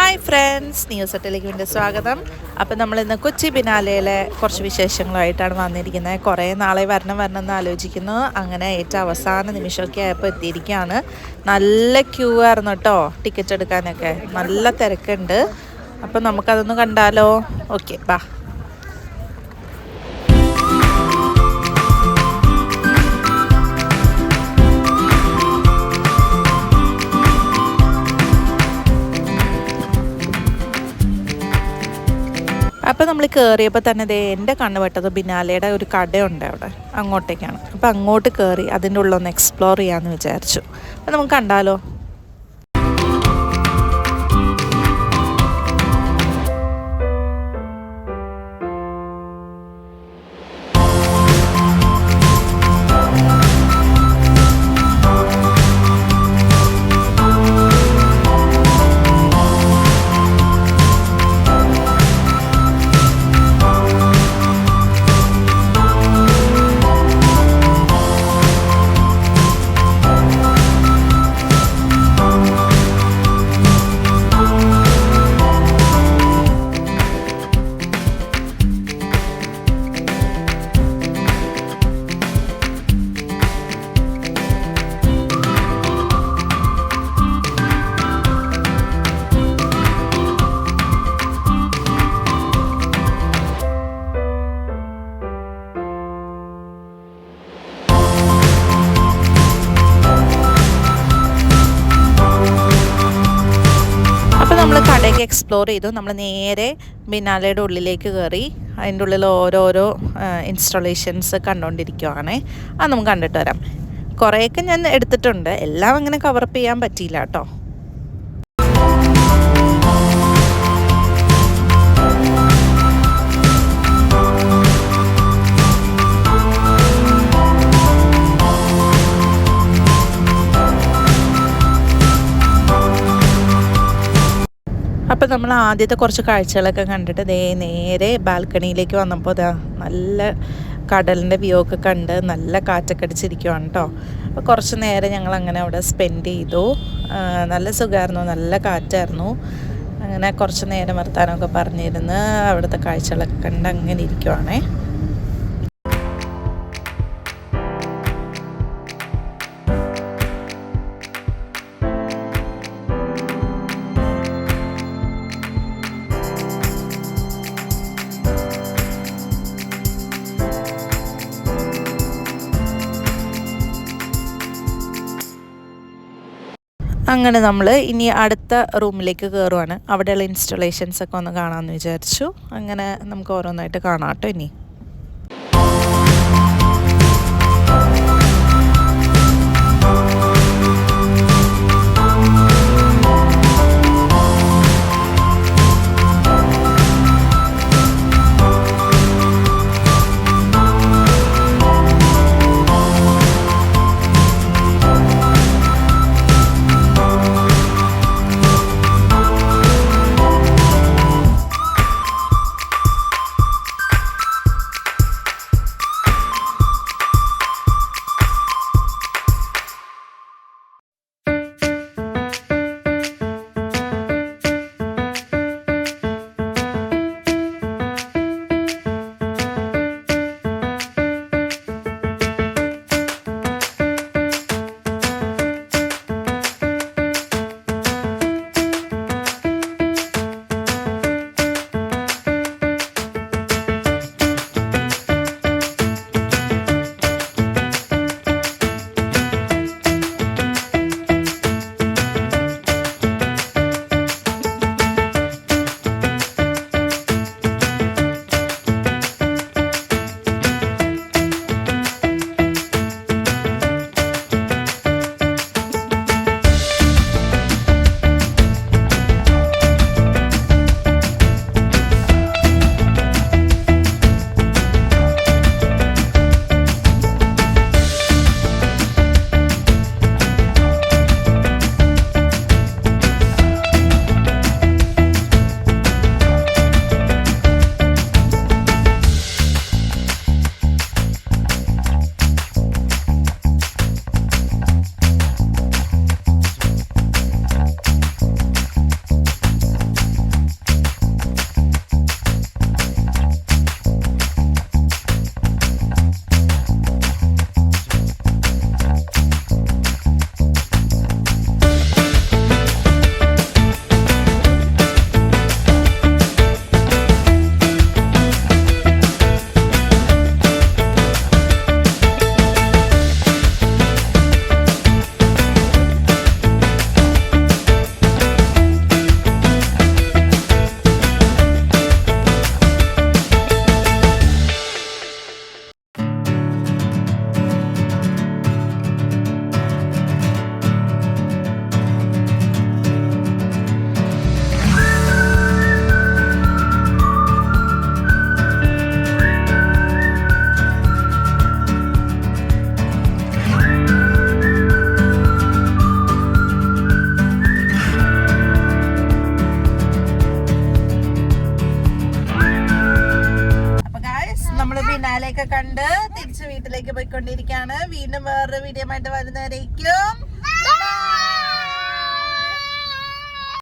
Hi friends, news സെറ്റിലേക്ക് വീണ്ടും സ്വാഗതം. അപ്പം നമ്മളിന്ന് കൊച്ചി ബിനാലയിലെ കുറച്ച് വിശേഷങ്ങളുമായിട്ടാണ് വന്നിരിക്കുന്നത്. കുറേ നാളെ വരണം എന്ന് ആലോചിക്കുന്നു. അങ്ങനെ ഏറ്റവും അവസാന നിമിഷമൊക്കെ ആയപ്പോൾ എത്തിയിരിക്കുകയാണ്. നല്ല ക്യൂ ആയിരുന്നു കേട്ടോ, ടിക്കറ്റ് എടുക്കാനൊക്കെ നല്ല തിരക്കുണ്ട്. അപ്പം നമുക്കതൊന്ന് കണ്ടാലോ? ഓക്കെ, ബാ. അപ്പോൾ നമ്മൾ കയറിയപ്പോൾ തന്നെ എൻ്റെ കണ്ണ് പെട്ടത് ബിനാലയുടെ ഒരു കടയുണ്ട് അവിടെ, അങ്ങോട്ടേക്കാണ്. അപ്പോൾ അങ്ങോട്ട് കയറി അതിൻ്റെ ഉള്ളൊന്ന് എക്സ്പ്ലോർ ചെയ്യാമെന്ന് വിചാരിച്ചു. അപ്പോൾ നമുക്ക് കണ്ടാലോ? നമ്മൾ കടയൊക്കെ എക്സ്പ്ലോർ ചെയ്തു. നമ്മൾ നേരെ ബിനാലയുടെ ഉള്ളിലേക്ക് കയറി. അതിൻ്റെ ഉള്ളിൽ ഓരോരോ ഇൻസ്റ്റലേഷൻസ് കണ്ടുകൊണ്ടിരിക്കുവാണ്. അത് നമുക്ക് കണ്ടിട്ട് വരാം. കുറേയൊക്കെ ഞാൻ എടുത്തിട്ടുണ്ട്, എല്ലാം അങ്ങനെ കവറപ്പ് ചെയ്യാൻ പറ്റിയില്ല കേട്ടോ. അപ്പം നമ്മൾ ആദ്യത്തെ കുറച്ച് കാഴ്ചകളൊക്കെ കണ്ടിട്ട് നേരെ ബാൽക്കണിയിലേക്ക് വന്നപ്പോൾ നല്ല കടലിൻ്റെ വ്യൂ ഒക്കെ കണ്ട് നല്ല കാറ്റൊക്കെ അടിച്ചിരിക്കുവാണ് കേട്ടോ. അപ്പോൾ കുറച്ച് നേരം ഞങ്ങൾ അങ്ങനെ അവിടെ സ്പെൻഡ് ചെയ്തു. നല്ല സുഖമായിരുന്നു, നല്ല കാറ്റായിരുന്നു. അങ്ങനെ കുറച്ച് നേരം വർത്താനമൊക്കെ പറഞ്ഞിരുന്ന് അവിടുത്തെ കാഴ്ചകളൊക്കെ കണ്ട് അങ്ങനെ ഇരിക്കുവാണേ. അങ്ങനെ നമ്മൾ ഇനി അടുത്ത റൂമിലേക്ക് കയറുവാണ്. അവിടെയുള്ള ഇൻസ്റ്റലേഷൻസ് ഒക്കെ ഒന്ന് കാണാമെന്ന് വിചാരിച്ചു. അങ്ങനെ നമുക്ക് ഓരോന്നായിട്ട് കാണാം കേട്ടോ. ഇനി ഊഞ്ഞാലയൊക്കെ കണ്ട് തിരിച്ച് വീട്ടിലേക്ക് പോയിക്കൊണ്ടിരിക്കുകയാണ്. വീണ്ടും വേറൊരു വീഡിയോ ആയിട്ട് വരുന്നവരേക്കും